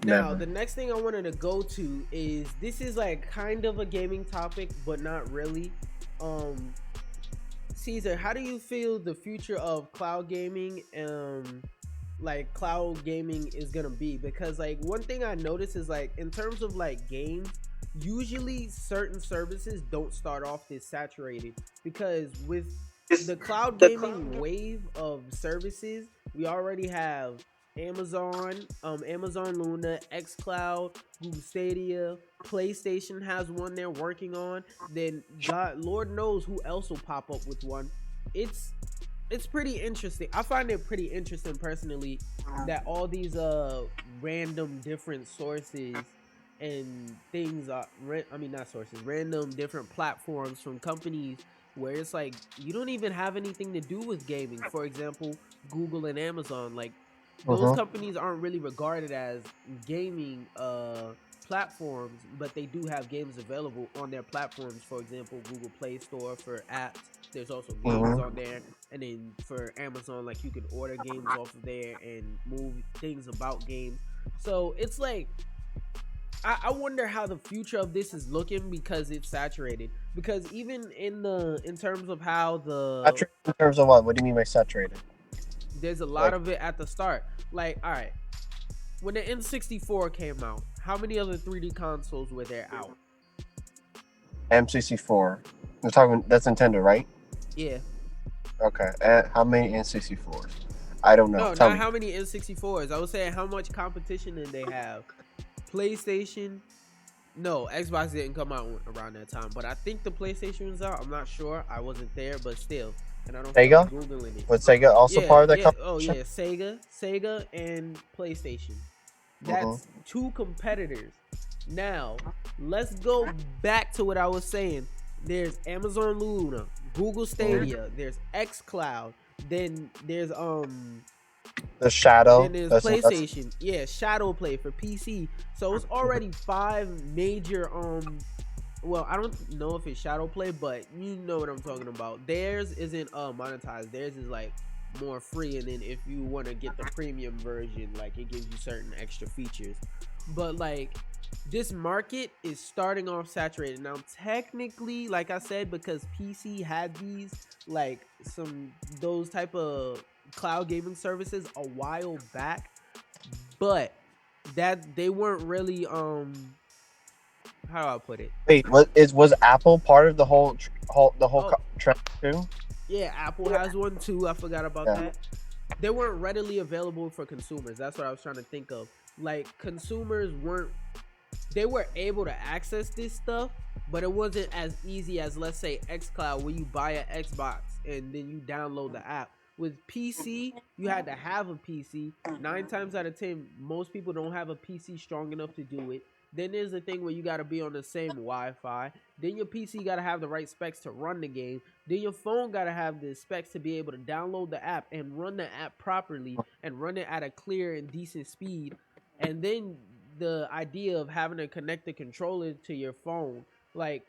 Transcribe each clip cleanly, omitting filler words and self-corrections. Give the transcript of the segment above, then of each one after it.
Now, Never. the next thing I wanted to go to is this is like kind of a gaming topic, but not really. Um, Caesar, how do you feel the future of cloud gaming, like cloud gaming is gonna be? Because like one thing I noticed is like in terms of like games, usually certain services don't start off this saturated because with the cloud gaming wave of services, we already have Amazon Luna, xCloud, Google Stadia, PlayStation has one they're working on. Then God, Lord knows who else will pop up with one. It's it's pretty interesting. I find it pretty interesting personally that all these random different sources and things are I mean not sources, random different platforms from companies where it's like you don't even have anything to do with gaming. For example, Google and Amazon, like those Mm-hmm. companies aren't really regarded as gaming platforms, but they do have games available on their platforms. For example, Google Play Store for apps. There's also games on Mm-hmm. there, and then for Amazon, like you can order games off of there and move things about games. So it's like I wonder how the future of this is looking because it's saturated. Because even in terms of how the Saturated in terms of what? What do you mean by saturated? there's a lot Like of it at the start. Like, all right, when the N64 came out, how many other 3D consoles were there out? M64. We're talking. That's Nintendo, right? Yeah. Okay. And how many N64s? I don't know. No, Tell not me. how many N64s. I was saying how much competition did they have? PlayStation. No, Xbox didn't come out around that time, but I think the PlayStation was out. I'm not sure. I wasn't there, but still, and I don't feel like Sega? googling it. Was Sega also Yeah, part of that yeah. Oh, competition? yeah. Sega, and PlayStation. Mm-hmm. That's two competitors. Now, let's go back to what I was saying. There's Amazon Luna, Google Mm-hmm. Stadia, there's xCloud, then The Shadow. there's That's PlayStation. Yeah, Shadow Play for PC. So it's already five major well, I don't know if it's Shadow Play, but you know what I'm talking about. Theirs isn't monetized. Theirs is like more free, and then if you want to get the premium version, like it gives you certain extra features. But like this market is starting off saturated now. Technically, like I said, because PC had these like some those type of cloud gaming services a while back, but that they weren't really how do I put it? wait. Was Apple part of the whole Oh, trend too? yeah, Apple has one too. I forgot about Yeah. that. They weren't readily available for consumers. That's what I was trying to think of. Like consumers weren't they were able to access this stuff, but it wasn't as easy as let's say xCloud where you buy an Xbox and then you download the app. With PC, you had to have a PC. 9 times out of 10, most people don't have a PC strong enough to do it. Then there's the thing where you got to be on the same Wi-Fi. Then your PC got to have the right specs to run the game. Then your phone got to have the specs to be able to download the app and run the app properly and run it at a clear and decent speed. And then the idea of having to connect the controller to your phone, like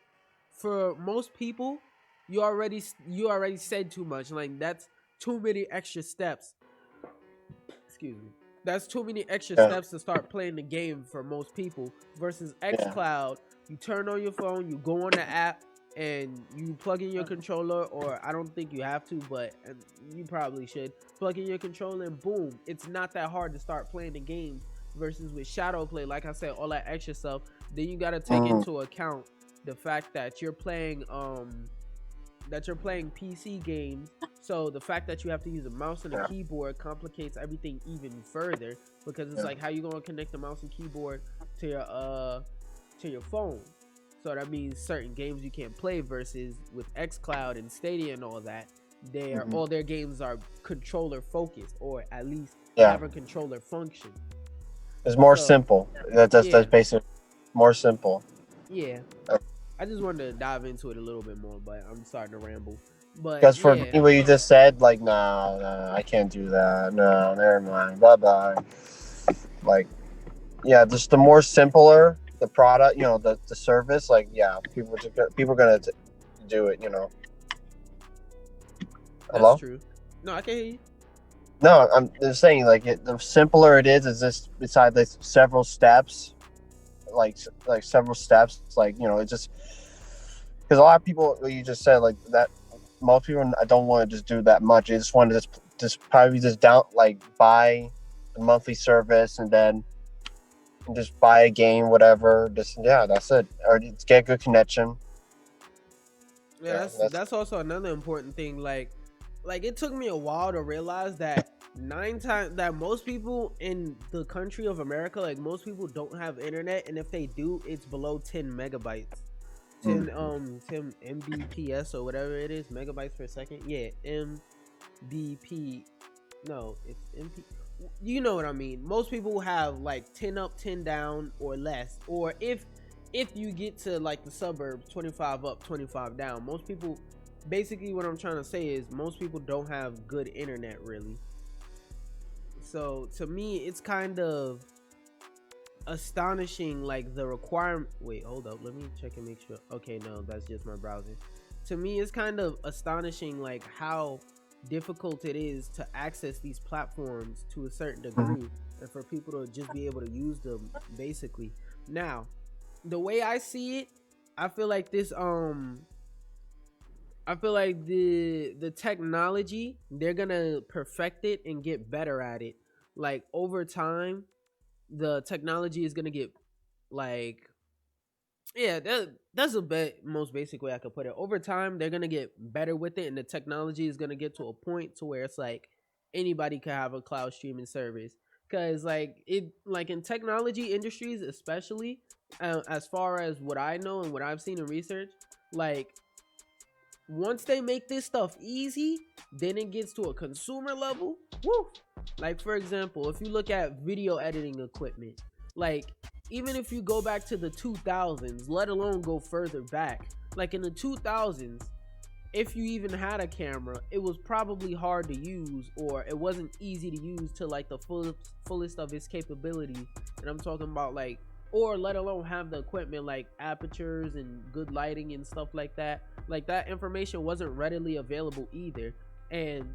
for most people, you already said too much. Like that's too many extra steps. Excuse me. That's too many extra Yeah. steps to start playing the game for most people. Versus Yeah. xCloud, you turn on your phone, you go on the app, and you plug in your controller. Or I don't think you have to, but you probably should plug in your controller, and boom, it's not that hard to start playing the game. Versus with Shadow Play, like I said, all that extra stuff. Then you got to take Mm, into account the fact that you're playing PC games. So the fact that you have to use a mouse and a yeah. keyboard complicates everything even further because it's Yeah. like how you gonna connect the mouse and keyboard to your phone. So that means certain games you can't play versus with xCloud and Stadia and all that. Mhm. All their games are controller focused or at least Yeah. have a controller function. It's more So simple. That's yeah, basically more simple. yeah. I just wanted to dive into it a little bit more, but I'm starting to ramble. But Because for yeah, me, what you just said, like, nah, I can't do that. No, never mind. Bye bye. Like, yeah, just the more simpler the product, the service, like, yeah, people are gonna do it. that's Hello? true. No, I can hear you. No, I'm just saying, like, the simpler it is just besides like several steps, like several steps, like, you know, it just because a lot of people, like you just said, like that, most people I don't want to just do that much. They just want to just probably just down like buy the monthly service and then just buy a game, whatever. Just yeah, that's it. Or just get good connection. Yeah, Yeah, that's also another important thing. Like it took me a while to realize that nine times that most people in the country of America, like most people don't have internet, and if they do, it's below 10 megabytes. 10 Mbps or whatever it is, megabytes per second. Yeah, MBP. No, it's MP. You know what I mean. Most people have like 10 up, 10 down, or less. Or if you get to like the suburbs, 25 up, 25 down. Most people, basically, what I'm trying to say is most people don't have good internet really. So to me, it's kind of astonishing, like the requirement. Wait, hold up, let me check and make sure. Okay, no, that's just my browser. To me, it's kind of astonishing, like how difficult it is to access these platforms to a certain Mhm. degree, and for people to just be able to use them basically. Now, the way I see it, I feel like this I feel like the technology, they're gonna perfect it and get better at it. Like over time, the technology is gonna get like, yeah, that's the most basic way I could put it. Over time, they're gonna get better with it, and the technology is gonna get to a point to where it's like anybody could have a cloud streaming service. Cause like in technology industries, especially, as far as what I know and what I've seen in research, like once they make this stuff easy, then it gets to a consumer level. Woo! Like for example, if you look at video editing equipment, like even if you go back to the 2000s, let alone go further back, like in the 2000s, if you even had a camera, it was probably hard to use, or it wasn't easy to use to like the fullest of its capability. And I'm talking about like, or let alone have the equipment like apertures and good lighting and stuff like that. Like that information wasn't readily available either. And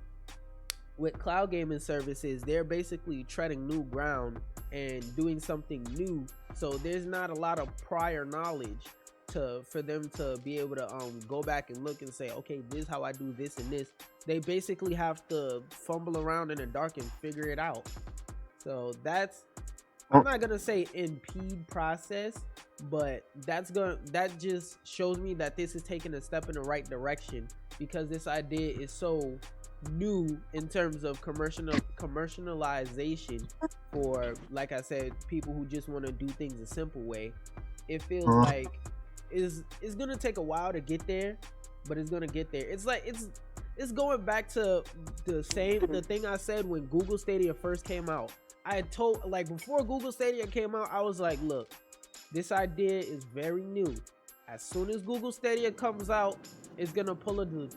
with cloud gaming services, they're basically treading new ground and doing something new. So there's not a lot of prior knowledge to for them to be able to go back and look and say, okay, this is how I do this and this. They basically have to fumble around in the dark and figure it out. So that's, I'm not gonna say impede process, but that just shows me that this is taking a step in the right direction, because this idea is so new in terms of commercialization for, like I said, people who just want to do things a simple way. It feels Mhm. like it's gonna take a while to get there, but it's gonna get there. It's like it's going back to the thing I said when Google Stadia first came out. I had told, like, before Google Stadia came out, I was like, look, this idea is very new. As soon as Google Stadia comes out, it's gonna pull the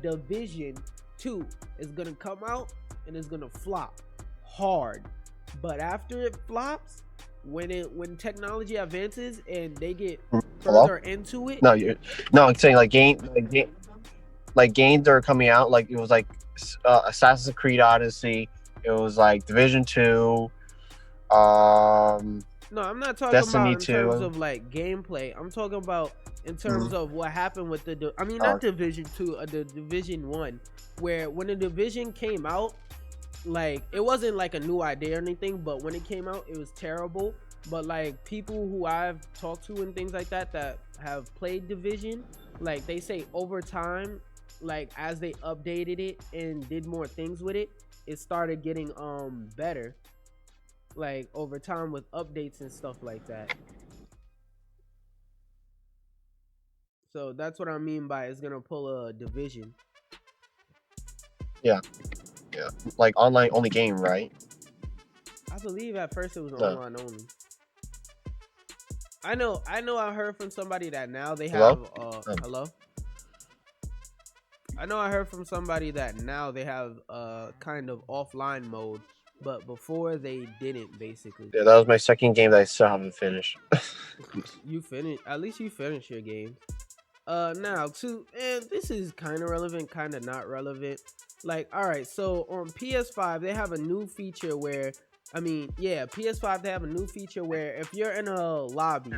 Division 2 is gonna come out and it's gonna flop hard. But after it flops, when technology advances and they get Hello? further into it, No, you no. I'm saying like games that are coming out. Like it was like Assassin's Creed Odyssey. It was like Division 2, um, no, I'm not talking about Destiny in terms 2. of like gameplay. I'm talking about in terms Mhm. of what happened with I mean, Uh, not Division 2, the Division 1, where when the Division came out, like it wasn't like a new idea or anything, but when it came out, it was terrible. But like people who I've talked to and things like that that have played Division, like they say over time, like as they updated it and did more things with it, it started getting better, like over time with updates and stuff like that. So that's what I mean by it's gonna pull a Division. yeah, yeah. Like online only game, right? I believe at first it was No. online only. I heard from somebody that now they Hello? have Um, hello. I know I heard from somebody that now they have kind of offline mode, but before they didn't basically. yeah, that was my second game that I still haven't finished. You finish, at least you finish your games. Now to, and this is kind of relevant, kind of not relevant. Like, all right, so on PS5 they have a new feature where, I mean, yeah, PS5 they have a new feature where if you're in a lobby